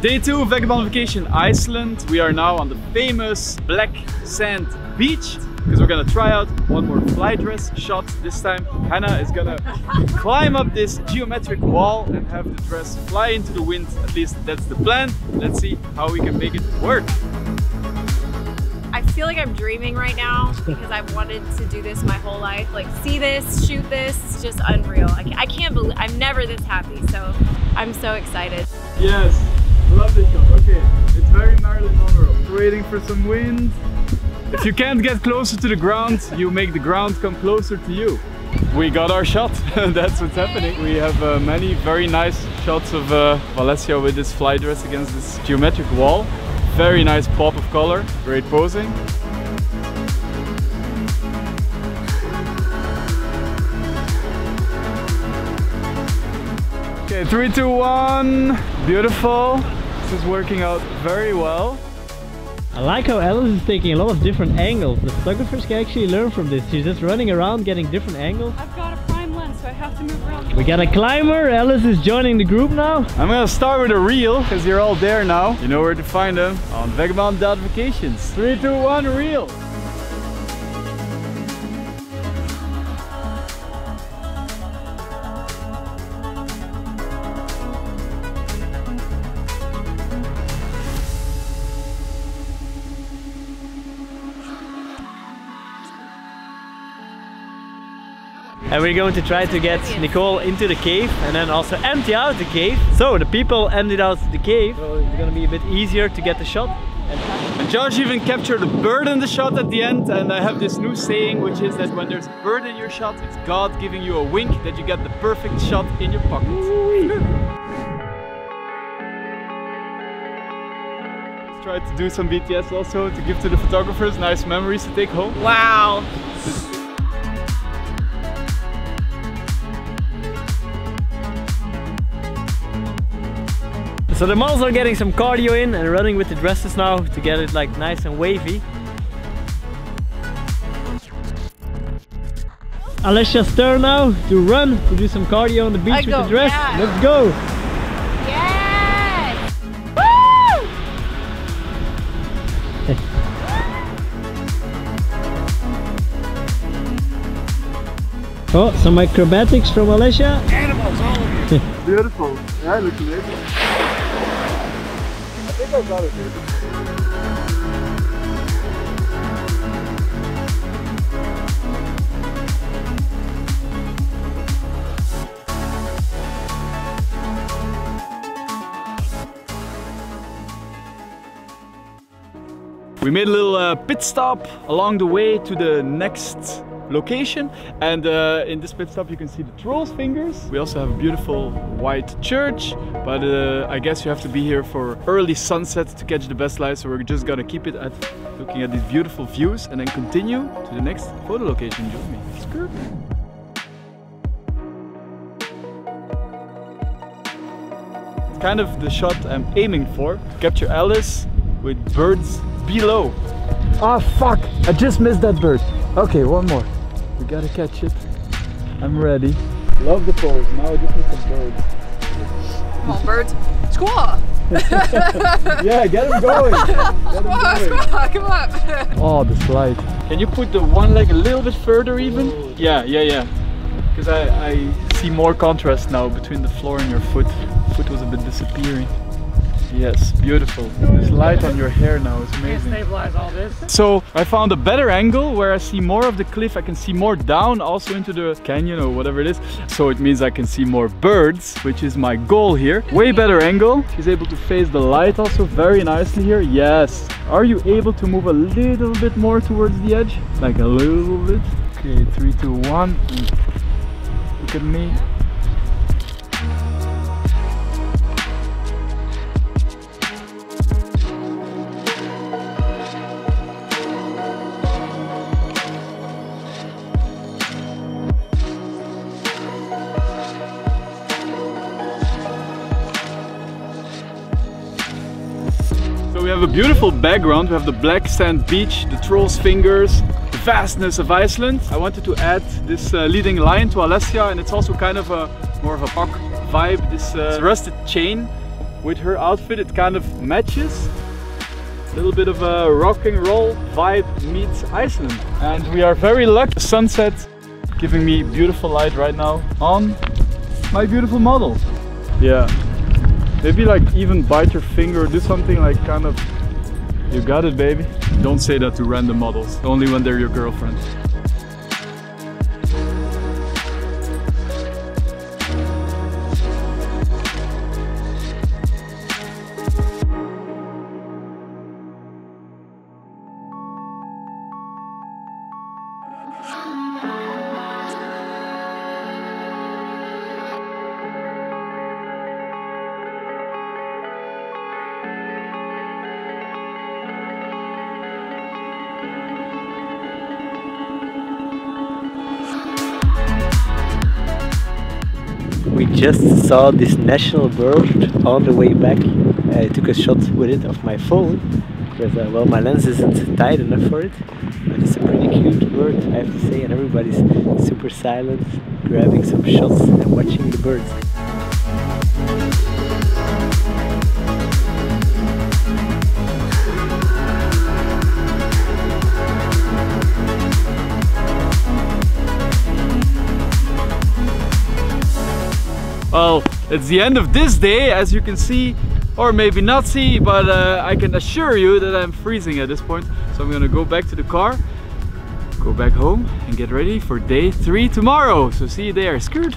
Day 2, Vagabond Vacation Iceland. We are now on the famous black sand beach because we're gonna try out one more fly dress shot. This time Hannah is gonna climb up this geometric wall and have the dress fly into the wind. At least that's the plan. Let's see how we can make it work. I feel like I'm dreaming right now because I've wanted to do this my whole life. Like, see this, shoot this, it's just unreal. I can't believe, I'm never this happy, so I'm so excited. Yes, love this shot. Okay, it's very gnarly monroe. Waiting for some wind. If you can't get closer to the ground, you make the ground come closer to you. We got our shot. That's what's happening. We have many very nice shots of Alessia with this fly dress against this geometric wall. Very nice pop of color, great posing. Okay, 3, 2, 1. Beautiful. This is working out very well. I like how Alice is taking a lot of different angles. The photographers can actually learn from this. She's just running around getting different angles. I've got a prime lens, so I have to move around. We got a climber. Alice is joining the group now. I'm gonna start with a reel because you're all there now. You know where to find them on Vagabond.vacations. 3, 2, 1, reel. And we're going to try to get Nicole into the cave and then also empty out the cave. So the people emptied out the cave, so it's gonna be a bit easier to get the shot. And Josh even captured a bird in the shot at the end, and I have this new saying, which is that when there's a bird in your shot, it's God giving you a wink that you get the perfect shot in your pocket. Let's try to do some BTS also to give to the photographers, nice memories to take home. Wow. So the models are getting some cardio in and running with the dresses now to get it like nice and wavy. Alessia's turn now to run, to do some cardio on the beach with the dress. Yeah. Let's go! Yes! Woo! Oh, some acrobatics from Alessia. Animals, all of you. Beautiful. Yeah, look amazing. I think I got it, dude. We made a little pit stop along the way to the next location, and in this pit stop you can see the troll's fingers. We also have a beautiful white church, but I guess you have to be here for early sunset to catch the best light, so we're just gonna keep it at looking at these beautiful views and then continue to the next photo location. Join me. Skirt. It's kind of the shot I'm aiming for, to capture Alice with birds below. Ah, fuck! I just missed that bird. Okay, one more. We gotta catch it. I'm ready. Love the pose. Now I just need some birds. Come on, birds. Squaw! Yeah, get them going. Squaw, come up. Oh, the slide. Can you put the one leg a little bit further even? Yeah. Because I see more contrast now between the floor and your foot. Foot was a bit disappearing. Yes, beautiful. This light on your hair now is amazing. Stabilize all this. So I found a better angle where I see more of the cliff. I can see more down also into the canyon or whatever it is. So it means I can see more birds, which is my goal here. Way better angle. She's able to face the light also very nicely here. Yes. Are you able to move a little bit more towards the edge? Like a little bit. Okay, 3, 2, 1. Look at me. We have a beautiful background. We have the black sand beach, the troll's fingers, the vastness of Iceland. I wanted to add this leading line to Alessia, and it's also kind of a more of a rock vibe. This rusted chain with her outfit. It kind of matches. A little bit of a rock and roll vibe meets Iceland. And we are very lucky. The sunset giving me beautiful light right now on my beautiful model. Yeah. Maybe like even bite your finger or do something like kind of, you got it baby. Don't say that to random models, only when they're your girlfriend. We just saw this national bird on the way back. I took a shot with it off my phone because well, my lens isn't tight enough for it, but it's a pretty cute bird, I have to say, and everybody's super silent, grabbing some shots and watching the birds. Well, it's the end of this day, as you can see, or maybe not see, but I can assure you that I'm freezing at this point. So I'm gonna go back to the car, go back home and get ready for day 3 tomorrow. So see you there, skirt.